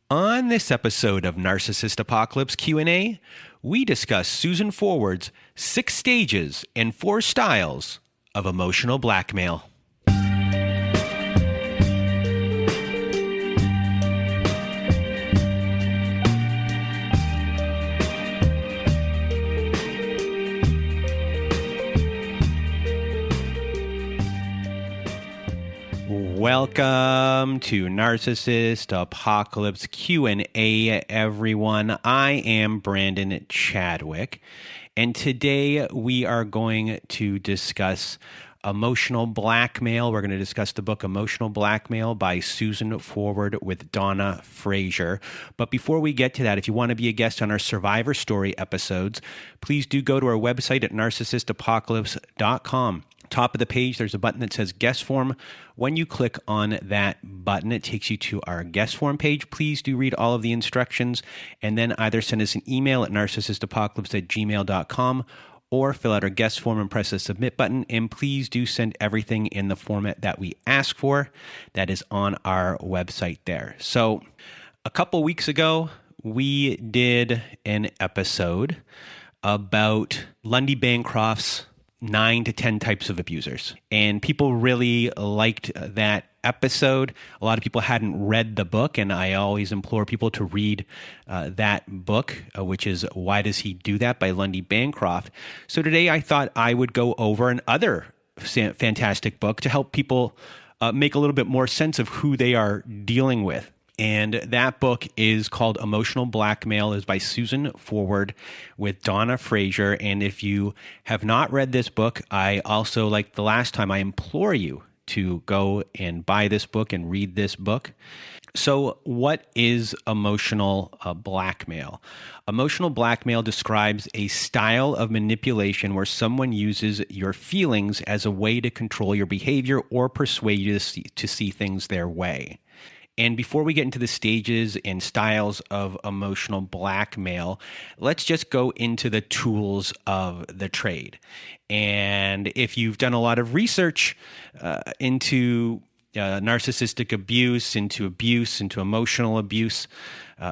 On this episode of Narcissist Apocalypse Q&A, we discuss Susan Forward's 6 stages and 4 styles of emotional blackmail. Welcome to Narcissist Apocalypse Q&A, everyone. I am Brandon Chadwick, and today we are going to discuss emotional blackmail. We're going to discuss the book Emotional Blackmail by Susan Forward with Donna, Frazier. But before we get to that, if you want to be a guest on our Survivor Story episodes, please do go to our website at narcissistapocalypse.com. Top of the page, there's a button that says guest form. When you click on that button, it takes you to our guest form page. Please do read all of the instructions and then either send us an email at narcissistapocalypse@gmail.com or fill out our guest form and press the submit button. And please do send everything in the format that we ask for. That is on our website there. So a couple weeks ago, we did an episode about Lundy Bancroft's 9 to 10 types of abusers. And people really liked that episode. A lot of people hadn't read the book, and I always implore people to read that book, which is Why Does He Do That by Lundy Bancroft. So today I thought I would go over another fantastic book to help people make a little bit more sense of who they are dealing with. And that book is called Emotional Blackmail. It's by Susan Forward with Donna, Frazier. And if you have not read this book, I also, like the last time, I implore you to go and buy this book and read this book. So what is emotional blackmail? Emotional blackmail describes a style of manipulation where someone uses your feelings as a way to control your behavior or persuade you to see things their way. And before we get into the stages and styles of emotional blackmail, let's just go into the tools of the trade. And if you've done a lot of research into narcissistic abuse, into emotional abuse,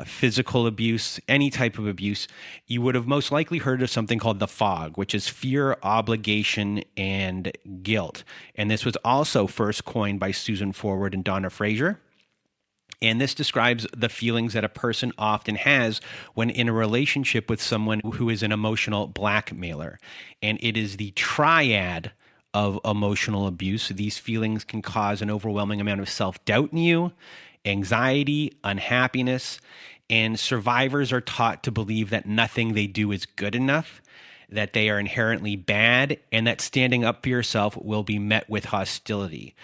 physical abuse, any type of abuse, you would have most likely heard of something called the FOG, which is fear, obligation, and guilt. And this was also first coined by Susan Forward and Donna Frazier. And this describes the feelings that a person often has when in a relationship with someone who is an emotional blackmailer. And it is the triad of emotional abuse. These feelings can cause an overwhelming amount of self-doubt in you, anxiety, unhappiness, and survivors are taught to believe that nothing they do is good enough, that they are inherently bad, and that standing up for yourself will be met with hostility.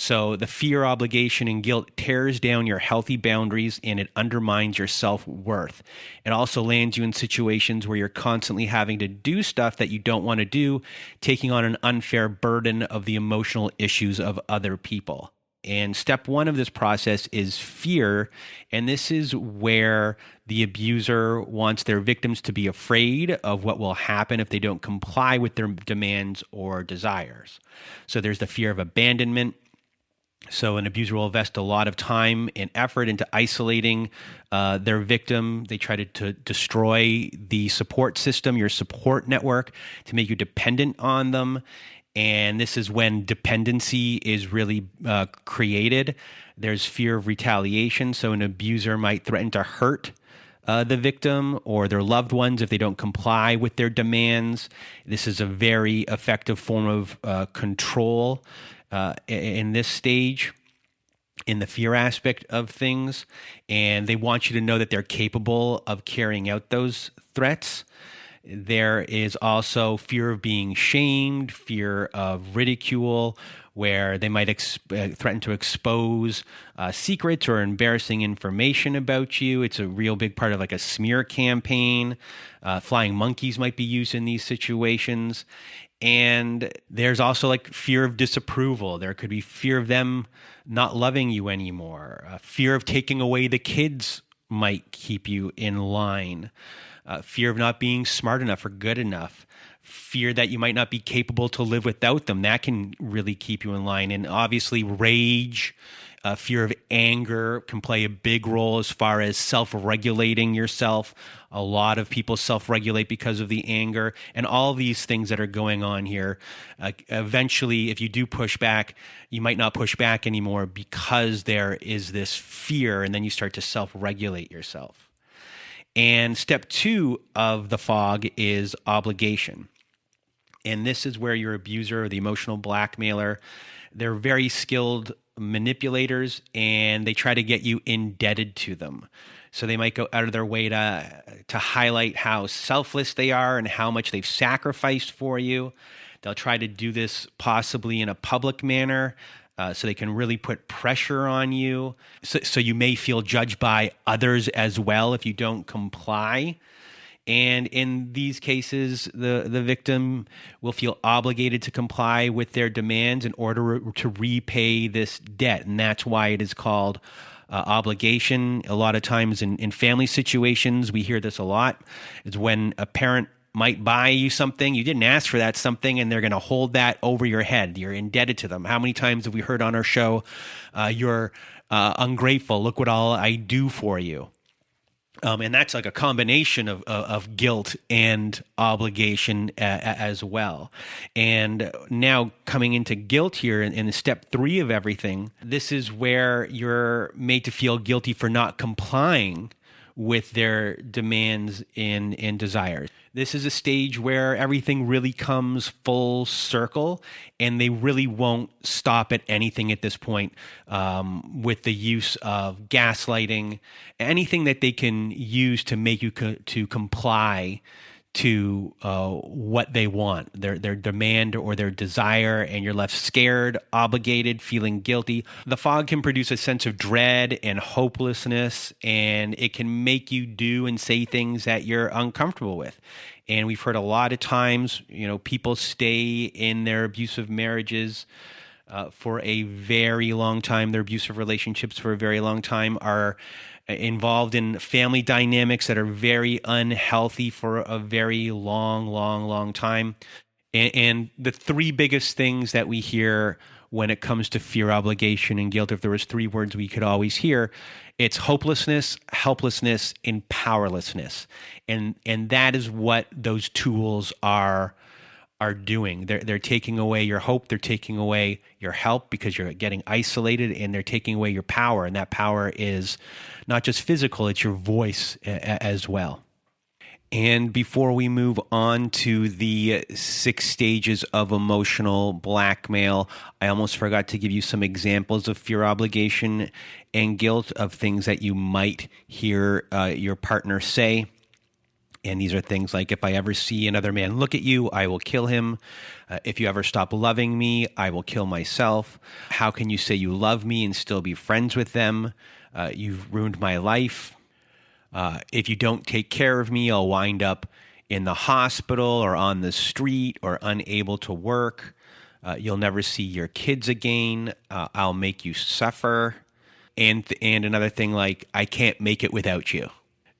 So the fear, obligation, and guilt tears down your healthy boundaries and it undermines your self-worth. It also lands you in situations where you're constantly having to do stuff that you don't want to do, taking on an unfair burden of the emotional issues of other people. And step 1 of this process is fear, and this is where the abuser wants their victims to be afraid of what will happen if they don't comply with their demands or desires. So there's the fear of abandonment. So an abuser will invest a lot of time and effort into isolating their victim. They try to destroy the support system, your support network, to make you dependent on them. And this is when dependency is really created. There's fear of retaliation. So an abuser might threaten to hurt the victim or their loved ones if they don't comply with their demands. This is a very effective form of control in this stage, in the fear aspect of things. And they want you to know that they're capable of carrying out those threats. There is also fear of being shamed, fear of ridicule, where they might threaten to expose secrets or embarrassing information about you. It's a real big part of like a smear campaign. Flying monkeys might be used in these situations. And there's also like fear of disapproval. There could be fear of them not loving you anymore. Fear of taking away the kids might keep you in line. Fear of not being smart enough or good enough. Fear that you might not be capable to live without them. That can really keep you in line. And obviously rage Fear of anger can play a big role as far as self-regulating yourself. A lot of people self-regulate because of the anger, and all these things that are going on here. Eventually, if you do push back, you might not push back anymore because there is this fear, and then you start to self-regulate yourself. And step 2 of the fog is obligation. And this is where your abuser or the emotional blackmailer, they're very skilled manipulators, and they try to get you indebted to them. So they might go out of their way to highlight how selfless they are and how much they've sacrificed for you. They'll try to do this possibly in a public manner, so they can really put pressure on you. So you may feel judged by others as well if you don't comply. And in these cases, the victim will feel obligated to comply with their demands in order to repay this debt. And that's why it is called obligation. A lot of times in family situations, we hear this a lot. It's when a parent might buy you something, you didn't ask for that something, and they're going to hold that over your head. You're indebted to them. How many times have we heard on our show, you're ungrateful, look what all I do for you? And that's like a combination of guilt and obligation as well. And now coming into guilt here in step 3 of everything, this is where you're made to feel guilty for not complying with their demands and desires. This is a stage where everything really comes full circle, and they really won't stop at anything at this point, with the use of gaslighting, anything that they can use to make you to comply to what they want, their demand or their desire, and you're left scared, obligated, feeling guilty. The fog can produce a sense of dread and hopelessness, and it can make you do and say things that you're uncomfortable with. And we've heard a lot of times, people stay in their abusive marriages for a very long time. Their abusive relationships for a very long time are involved in family dynamics that are very unhealthy for a very long time. And the 3 biggest things that we hear when it comes to fear, obligation, and guilt, if there was 3 words we could always hear, it's hopelessness, helplessness, and powerlessness. And that is what those tools are doing. They're taking away your hope, they're taking away your help because you're getting isolated, and they're taking away your power. And that power is not just physical, it's your voice as well. And before we move on to the 6 stages of emotional blackmail, I almost forgot to give you some examples of fear, obligation, and guilt, of things that you might hear your partner say. And these are things like, if I ever see another man look at you, I will kill him. If you ever stop loving me, I will kill myself. How can you say you love me and still be friends with them? You've ruined my life. If you don't take care of me, I'll wind up in the hospital or on the street or unable to work. You'll never see your kids again. I'll make you suffer. And another thing like, I can't make it without you.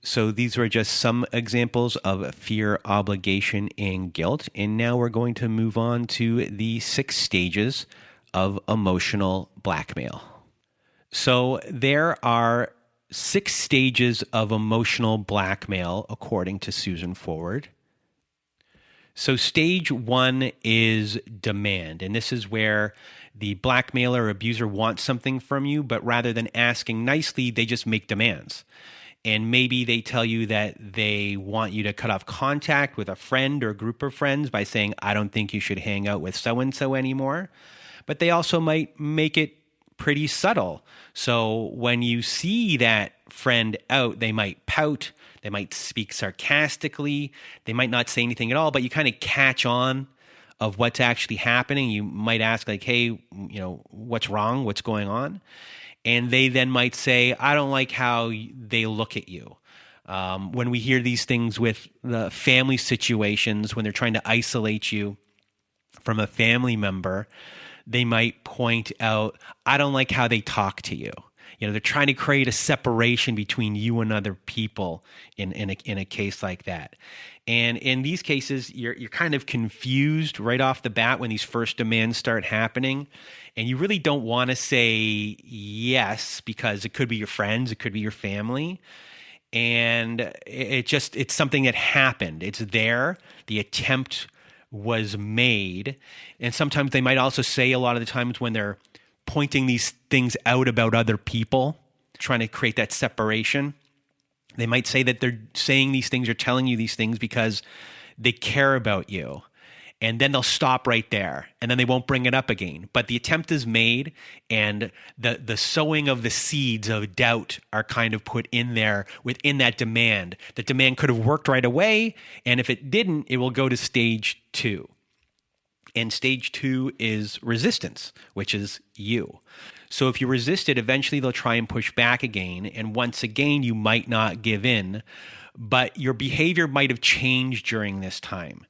So these were just some examples of fear, obligation, and guilt. And now we're going to move on to the 6 stages of emotional blackmail. So there are 6 stages of emotional blackmail, according to Susan Forward. So stage 1 is demand. And this is where the blackmailer or abuser wants something from you, but rather than asking nicely, they just make demands. And maybe they tell you that they want you to cut off contact with a friend or group of friends by saying, I don't think you should hang out with so-and-so anymore. But they also might make it pretty subtle. So when you see that friend out, they might pout, they might speak sarcastically, they might not say anything at all, but you kind of catch on of what's actually happening. You might ask like, hey, what's wrong? What's going on? And they then might say, I don't like how they look at you. When we hear these things with the family situations, when they're trying to isolate you from a family member, they might point out, I don't like how they talk to you. They're trying to create a separation between you and other people in a case like that. And in these cases, you're kind of confused right off the bat when these first demands start happening. And you really don't want to say yes, because it could be your friends, it could be your family. And it's something that happened. It's there. The attempt was made. And sometimes they might also say, a lot of the times when they're pointing these things out about other people, trying to create that separation, they might say that they're saying these things or telling you these things because they care about you. And then they'll stop right there, and then they won't bring it up again. But the attempt is made, and the sowing of the seeds of doubt are kind of put in there within that demand. The demand could have worked right away, and if it didn't, it will go to stage 2. And stage 2 is resistance, which is you. So if you resist it, eventually they'll try and push back again. And once again, you might not give in, but your behavior might have changed during this time.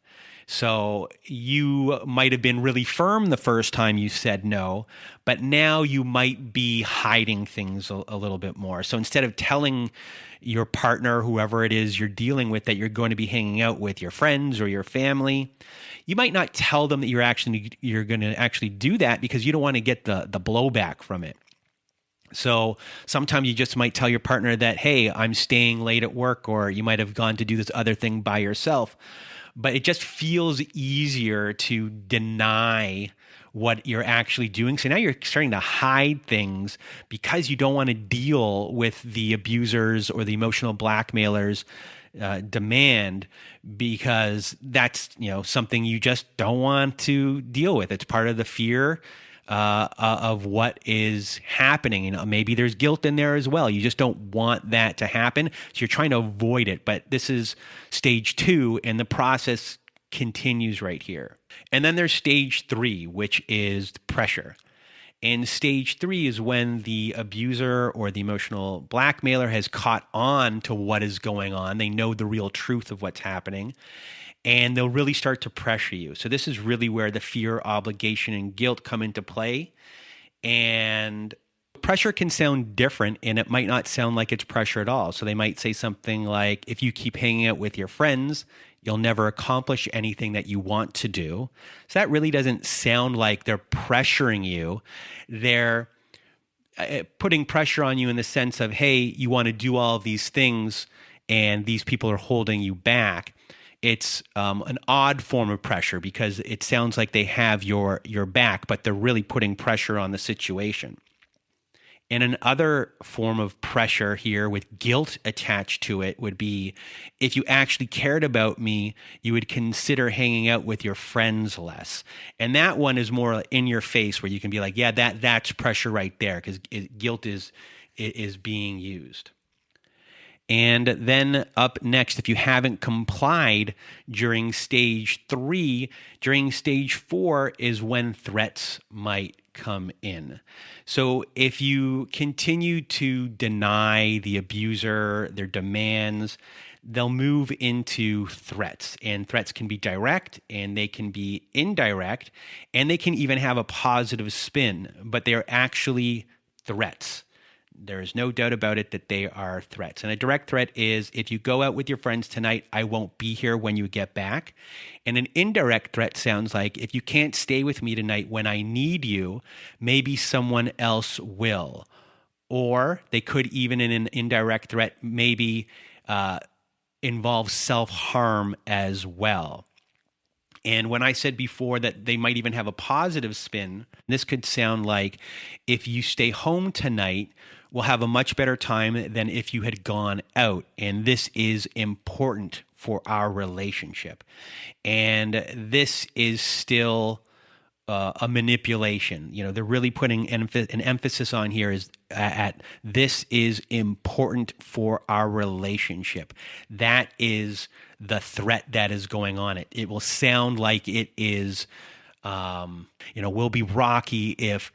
So you might have been really firm the first time you said no, but now you might be hiding things a little bit more. So instead of telling your partner, whoever it is you're dealing with, that you're going to be hanging out with your friends or your family, you might not tell them that you're going to actually do that, because you don't want to get the blowback from it. So sometimes you just might tell your partner that, hey, I'm staying late at work, or you might have gone to do this other thing by yourself. But it just feels easier to deny what you're actually doing. So now you're starting to hide things because you don't want to deal with the abusers or the emotional blackmailers' demand, because that's something you just don't want to deal with. It's part of the fear of what is happening. Maybe there's guilt in there as well. You just don't want that to happen. So you're trying to avoid it. But this is stage 2, and the process continues right here. And then there's stage 3, which is pressure. And stage 3 is when the abuser or the emotional blackmailer has caught on to what is going on. They know the real truth of what's happening, and they'll really start to pressure you. So this is really where the fear, obligation, and guilt come into play. And pressure can sound different, and it might not sound like it's pressure at all. So they might say something like, if you keep hanging out with your friends, you'll never accomplish anything that you want to do. So that really doesn't sound like they're pressuring you. They're putting pressure on you in the sense of, hey, you want to do all of these things, and these people are holding you back. It's an odd form of pressure, because it sounds like they have your back, but they're really putting pressure on the situation. And another form of pressure here with guilt attached to it would be, if you actually cared about me, you would consider hanging out with your friends less. And that one is more in your face, where you can be like, yeah, that's pressure right there, because guilt is being used. And then up next, if you haven't complied during stage 3, during stage 4 is when threats might come in. So if you continue to deny the abuser their demands, they'll move into threats. And threats can be direct, and they can be indirect, and they can even have a positive spin, but they're actually threats. There is no doubt about it that they are threats. And a direct threat is, if you go out with your friends tonight, I won't be here when you get back. And an indirect threat sounds like, if you can't stay with me tonight when I need you, maybe someone else will. Or they could, even in an indirect threat, maybe involve self-harm as well. And when I said before that they might even have a positive spin, this could sound like, if you stay home tonight, we'll have a much better time than if you had gone out. And this is important for our relationship. And this is still a manipulation. They're really putting an emphasis on here is at this is important for our relationship. That is the threat that is going on. It will sound like it is, will be rocky if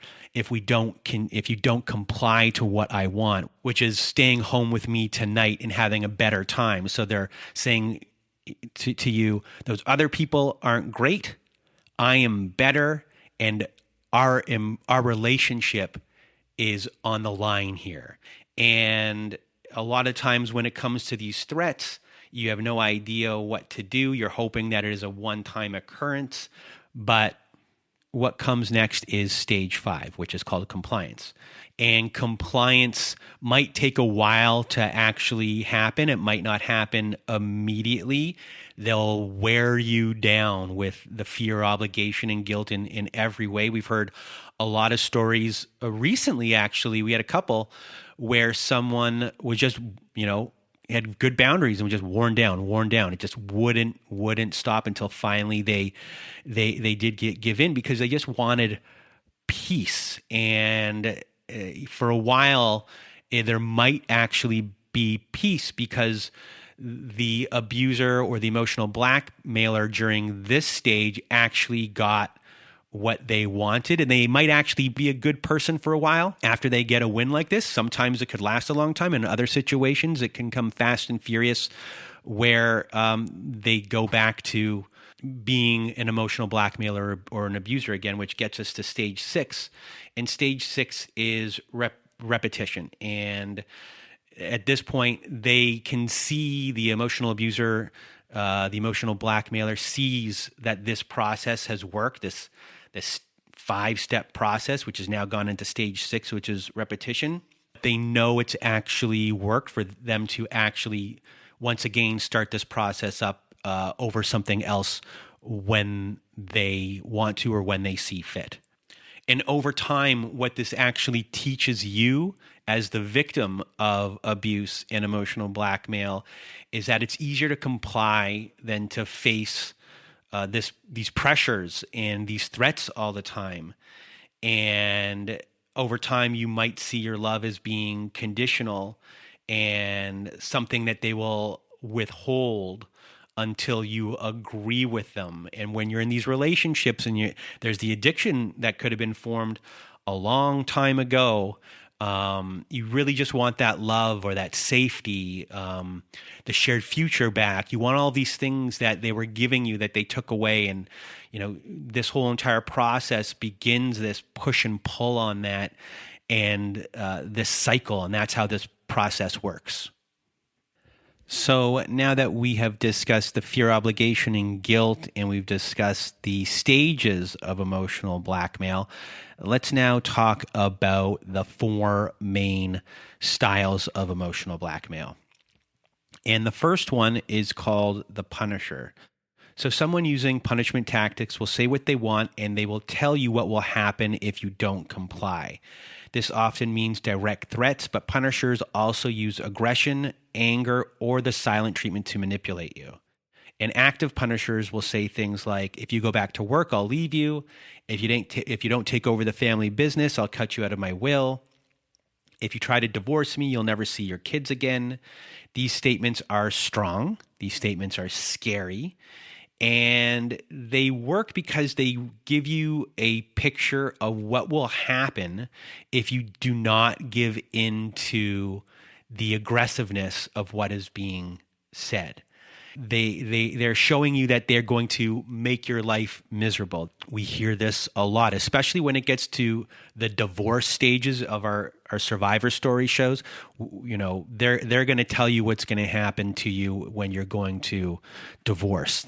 you don't comply to what I want, which is staying home with me tonight and having a better time. So they're saying to you, those other people aren't great. I am better, and our relationship is on the line here. And a lot of times when it comes to these threats, you have no idea what to do. You're hoping that it is a one-time occurrence, but what comes next is stage 5, which is called compliance. And compliance might take a while to actually happen. It might not happen immediately. They'll wear you down with the fear, obligation, and guilt in every way. We've heard a lot of stories recently, actually. We had a couple where someone was just, had good boundaries and was just worn down. It just wouldn't stop until finally they did give in because they just wanted peace. And for a while, there might actually be peace because the abuser or the emotional blackmailer during this stage actually got what they wanted, and they might actually be a good person for a while after they get a win like this. Sometimes it could last a long time. In other situations, it can come fast and furious where they go back to being an emotional blackmailer or an abuser again, which gets us to stage 6. And stage 6 is repetition. And at this point, they can see the emotional abuser, the emotional blackmailer sees that this process has worked, this 5-step process, which has now gone into stage 6, which is repetition. They know it's actually worked for them to actually, once again, start this process up over something else when they want to or when they see fit. And over time, what this actually teaches you as the victim of abuse and emotional blackmail is that it's easier to comply than to face these pressures and these threats all the time. And over time, you might see your love as being conditional and something that they will withhold until you agree with them. And when you're in these relationships and there's the addiction that could have been formed a long time ago, you really just want that love or that safety, the shared future back. You want all these things that they were giving you that they took away. And, this whole entire process begins this push and pull on that and this cycle. And that's how this process works. So now that we have discussed the fear, obligation, and guilt, and we've discussed the stages of emotional blackmail, let's now talk about the 4 main styles of emotional blackmail. And the first one is called the punisher. So someone using punishment tactics will say what they want, and they will tell you what will happen if you don't comply. This often means direct threats, but punishers also use aggression, anger, or the silent treatment to manipulate you. And active punishers will say things like, if you go back to work, I'll leave you. If you don't take over the family business, I'll cut you out of my will. If you try to divorce me, you'll never see your kids again. These statements are strong. These statements are scary. And they work because they give you a picture of what will happen if you do not give in to the aggressiveness of what is being said. They're showing you that they're going to make your life miserable. We hear this a lot, especially when it gets to the divorce stages of our survivor story shows. They're going to tell you what's going to happen to you when you're going to divorce.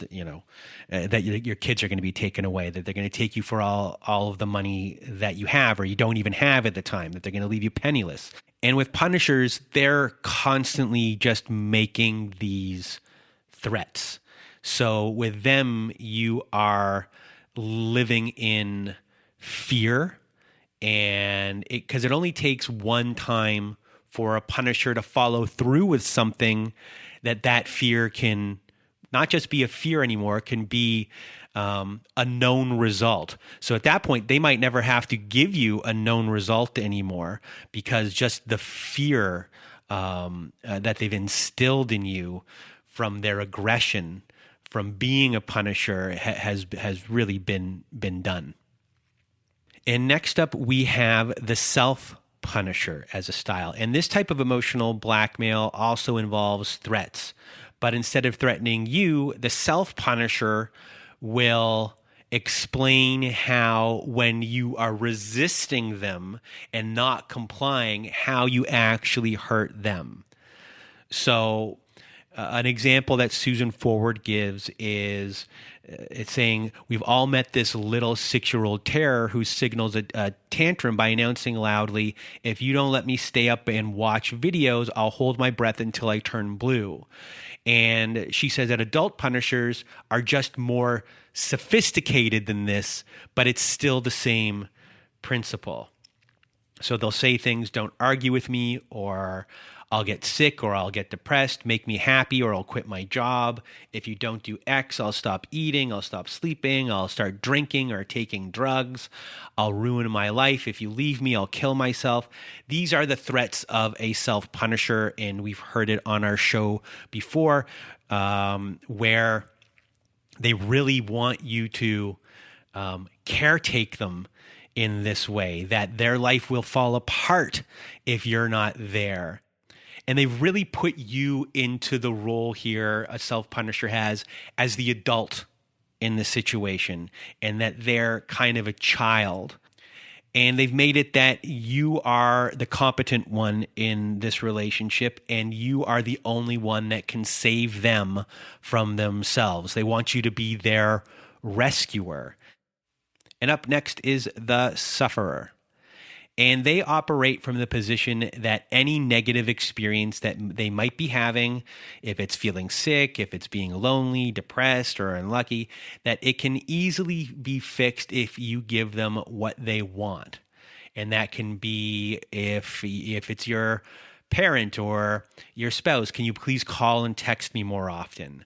That your kids are going to be taken away. That they're going to take you for all of the money that you have or you don't even have at the time. That they're going to leave you penniless. And with punishers, they're constantly just making these threats. So with them, you are living in fear, and because it only takes one time for a punisher to follow through with something that fear can not just be a fear anymore, it can be a known result. So at that point, they might never have to give you a known result anymore because just the fear that they've instilled in you from their aggression, from being a punisher, has really been done. And next up, we have the self-punisher as a style. And this type of emotional blackmail also involves threats. But instead of threatening you, the self-punisher will explain how when you are resisting them and not complying, how you actually hurt them. So an example that Susan Forward gives is it's saying, we've all met this little 6-year-old terror who signals a tantrum by announcing loudly, if you don't let me stay up and watch videos, I'll hold my breath until I turn blue. And she says that adult punishers are just more sophisticated than this, but it's still the same principle. So they'll say things, don't argue with me, or I'll get sick, or I'll get depressed, make me happy, or I'll quit my job. If you don't do X, I'll stop eating, I'll stop sleeping, I'll start drinking or taking drugs, I'll ruin my life. If you leave me, I'll kill myself. These are the threats of a self-punisher, and we've heard it on our show before, where they really want you to caretake them in this way, that their life will fall apart if you're not there. And they've really put you into the role here a self-punisher has as the adult in the situation, and that they're kind of a child. And they've made it that you are the competent one in this relationship, and you are the only one that can save them from themselves. They want you to be their rescuer. And up next is the sufferer. And they operate from the position that any negative experience that they might be having, if it's feeling sick, if it's being lonely, depressed, or unlucky, that it can easily be fixed if you give them what they want. And that can be if it's your parent or your spouse, can you please call and text me more often?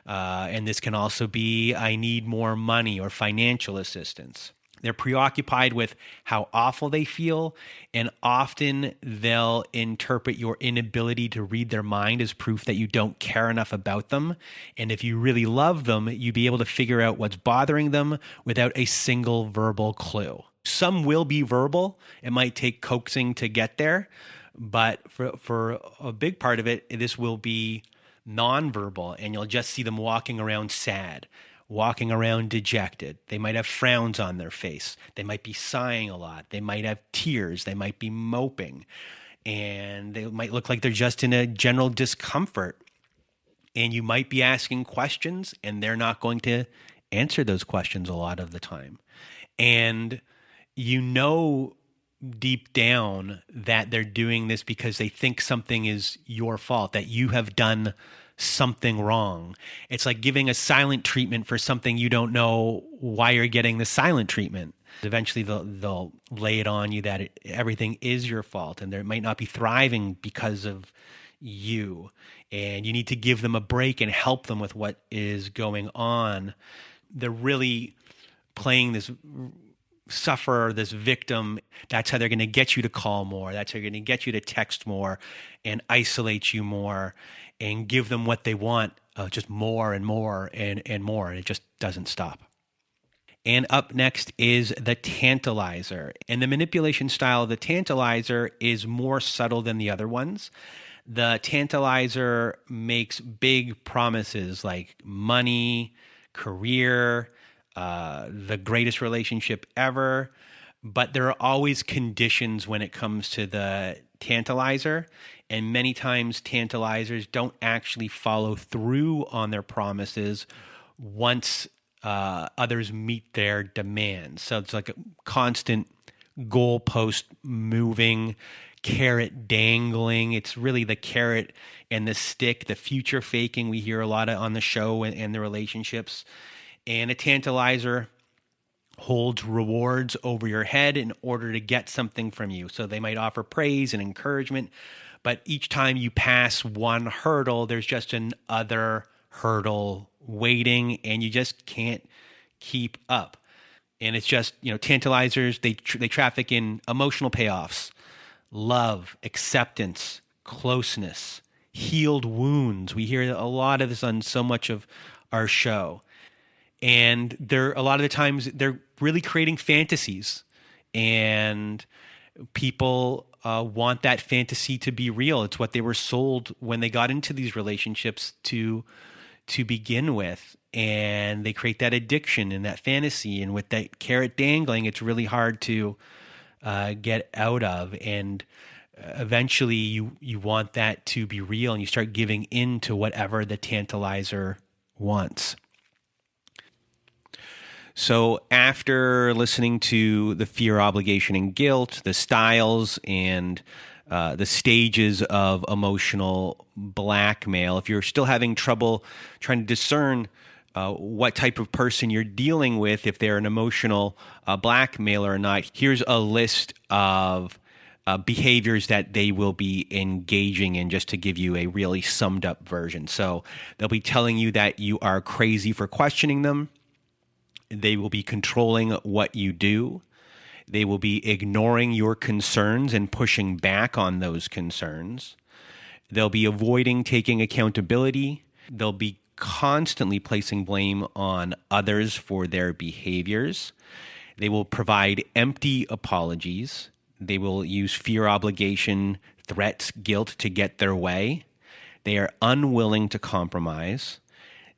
And this can also be, I need more money or financial assistance. They're preoccupied with how awful they feel, and often they'll interpret your inability to read their mind as proof that you don't care enough about them. And if you really love them, you'd be able to figure out what's bothering them without a single verbal clue. Some will be verbal. It might take coaxing to get there, but for a big part of it, this will be nonverbal, and you'll just see them walking around sad, walking around dejected. They might have frowns on their face. They might be sighing a lot. They might have tears. They might be moping. And they might look like they're just in a general discomfort. And you might be asking questions, and they're not going to answer those questions a lot of the time. And you know deep down that they're doing this because they think something is your fault, that you have done something wrong. It's like giving a silent treatment for something you don't know why you're getting the silent treatment. Eventually they'll lay it on you that everything is your fault, and they might not be thriving because of you, and you need to give them a break and help them with what is going on. They're really playing this sufferer, this victim. That's how they're going to get you to call more. That's how they're going to get you to text more and isolate you more and give them what they want, just more and more and more. And it just doesn't stop. And up next is the tantalizer. And the manipulation style of the tantalizer is more subtle than the other ones. The tantalizer makes big promises like money, career, the greatest relationship ever. But there are always conditions when it comes to the tantalizer. And many times tantalizers don't actually follow through on their promises once others meet their demands. So it's like a constant goalpost moving, carrot dangling. It's really the carrot and the stick, the future faking we hear a lot of on the show and the relationships. And a tantalizer holds rewards over your head in order to get something from you. So they might offer praise and encouragement, but each time you pass one hurdle, there's just another hurdle waiting, and you just can't keep up. And it's just, tantalizers, they traffic in emotional payoffs, love, acceptance, closeness, healed wounds. We hear a lot of this on so much of our show. And a lot of the times they're really creating fantasies, and people want that fantasy to be real. It's what they were sold when they got into these relationships to to begin with. And they create that addiction and that fantasy. And with that carrot dangling, it's really hard to get out of. And eventually you want that to be real, and you start giving in to whatever the tantalizer wants. So after listening to the fear, obligation, and guilt, the styles, and the stages of emotional blackmail, if you're still having trouble trying to discern what type of person you're dealing with, if they're an emotional blackmailer or not, here's a list of behaviors that they will be engaging in, just to give you a really summed up version. So they'll be telling you that you are crazy for questioning them. They will be controlling what you do. They will be ignoring your concerns and pushing back on those concerns. They'll be avoiding taking accountability. They'll be constantly placing blame on others for their behaviors. They will provide empty apologies. They will use fear, obligation, threats, guilt to get their way. They are unwilling to compromise.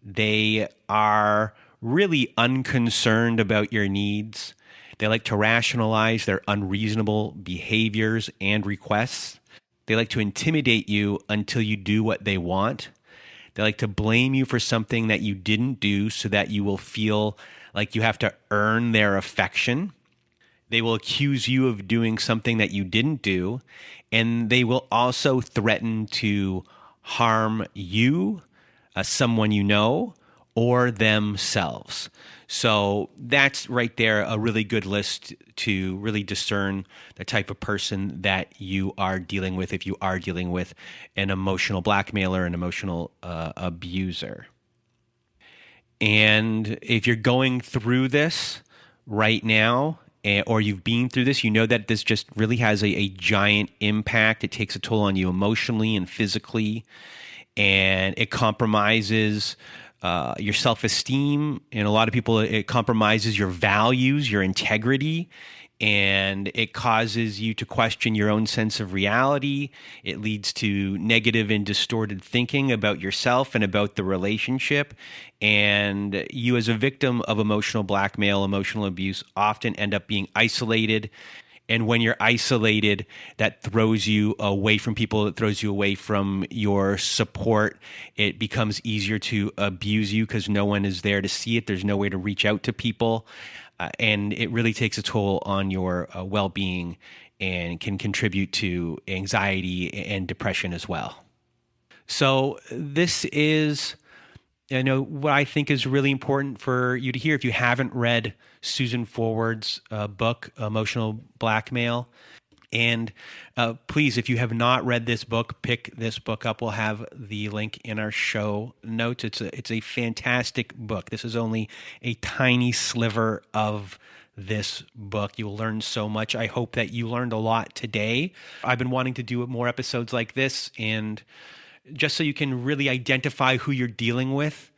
They are really unconcerned about your needs. They like to rationalize their unreasonable behaviors and requests. They like to intimidate you until you do what they want. They like to blame you for something that you didn't do so that you will feel like you have to earn their affection. They will accuse you of doing something that you didn't do, and they will also threaten to harm you, someone you know, or themselves. So that's right there a really good list to really discern the type of person that you are dealing with, if you are dealing with an emotional blackmailer, an emotional abuser. And if you're going through this right now, or you've been through this, you know that this just really has a giant impact. It takes a toll on you emotionally and physically, and it compromises your self-esteem. And a lot of people, it compromises your values, your integrity, and it causes you to question your own sense of reality. It leads to negative and distorted thinking about yourself and about the relationship. And you, as a victim of emotional blackmail, emotional abuse, often end up being isolated. And when you're isolated, that throws you away from people. It throws you away from your support. It becomes easier to abuse you because no one is there to see it. There's no way to reach out to people. And it really takes a toll on your well-being and can contribute to anxiety and depression as well. So this is, what I think is really important for you to hear. If you haven't read Susan Forward's book, Emotional Blackmail, and please, if you have not read this book, pick this book up. We'll have the link in our show notes. It's a fantastic book. This is only a tiny sliver of this book. You will learn so much. I hope that you learned a lot today. I've been wanting to do more episodes like this, and just so you can really identify who you're dealing with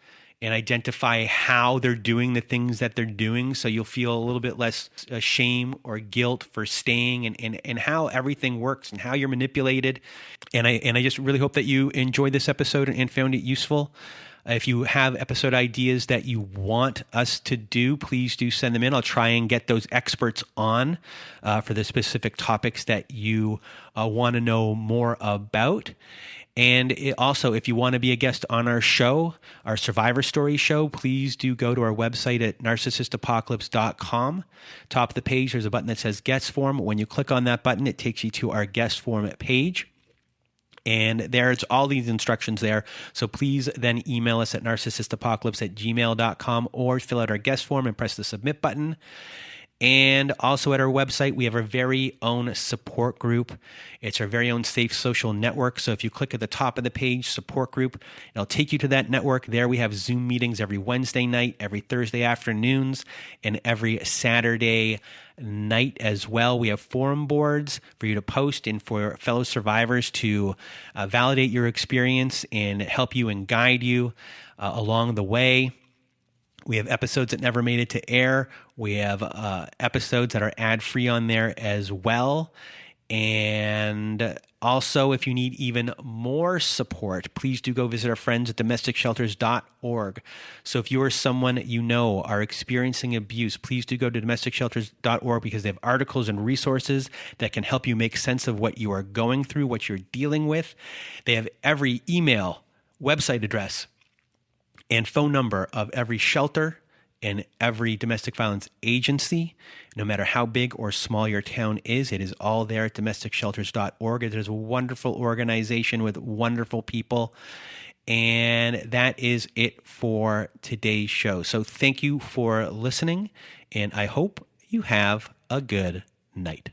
and identify how they're doing the things that they're doing, so you'll feel a little bit less shame or guilt for staying, and how everything works and how you're manipulated. And I just really hope that you enjoyed this episode and found it useful. If you have episode ideas that you want us to do, please do send them in. I'll try and get those experts on for the specific topics that you want to know more about. And also, if you want to be a guest on our show, our Survivor Story show, please do go to our website at narcissistapocalypse.com. Top of the page, there's a button that says Guest Form. When you click on that button, it takes you to our Guest Form page. And there's all these instructions there. So please then email us at narcissistapocalypse@gmail.com, or fill out our guest form and press the submit button. And also at our website, we have our very own support group. It's our very own safe social network. So if you click at the top of the page, support group, it'll take you to that network. There we have Zoom meetings every Wednesday night, every Thursday afternoons, and every Saturday night as well. We have forum boards for you to post and for fellow survivors to validate your experience and help you and guide you along the way. We have episodes that never made it to air. We have episodes that are ad-free on there as well. And also, if you need even more support, please do go visit our friends at domesticshelters.org. So if you or someone you know are experiencing abuse, please do go to domesticshelters.org because they have articles and resources that can help you make sense of what you are going through, what you're dealing with. They have every email, website address, and phone number of every shelter and every domestic violence agency. No matter how big or small your town is, it is all there at domesticshelters.org. It is a wonderful organization with wonderful people. And that is it for today's show. So thank you for listening, and I hope you have a good night.